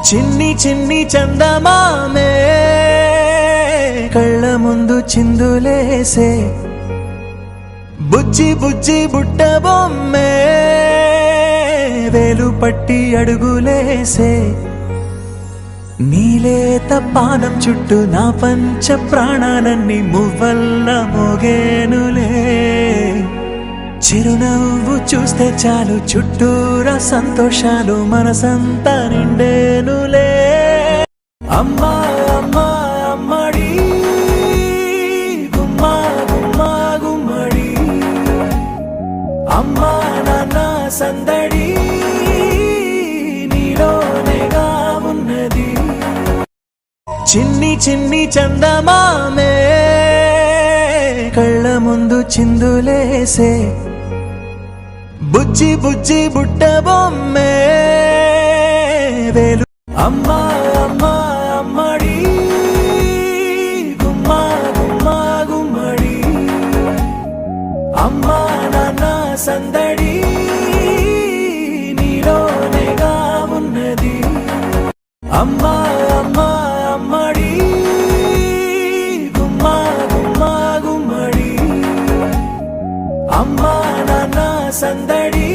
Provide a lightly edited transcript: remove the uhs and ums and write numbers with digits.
చిన్ని చిన్ని చందమామే కళ్ళ ముందు చిందులేసే బుజ్జి బుజ్జి బుట్ట బొమ్మే వేలు పట్టి అడుగులేసే నీలేత పానం చుట్టూ నా పంచ ప్రాణాలన్నీ మువ్వల్ల మోగేనులే చిరునవ్వు చూస్తే చాలు చుట్టూరా సంతోషాలు మనసంతా నిండేనులే అమ్మా అమ్మా అమ్మడి గుమ్మా గుమ్మా గుమ్మడి అమ్మా నాన్న సందడి నీలోనేగా ఉన్నది చిన్ని చిన్ని చందమామే కళ్ళ ముందు చిందులేసే బుజ్జి బుజ్జి బుట్ట బొమ్మే వేలు అమ్మా అమ్మా అమ్మడి గుమ్మా గుమ్మా గుమ్మడి అమ్మా నాన్న సందడి నీలోనేగా ఉన్నది అమ్మా అమ్మా అమ్మడి గుమ్మా గుమ్మా గుమ్మడి అమ్మా నాన్న సందడి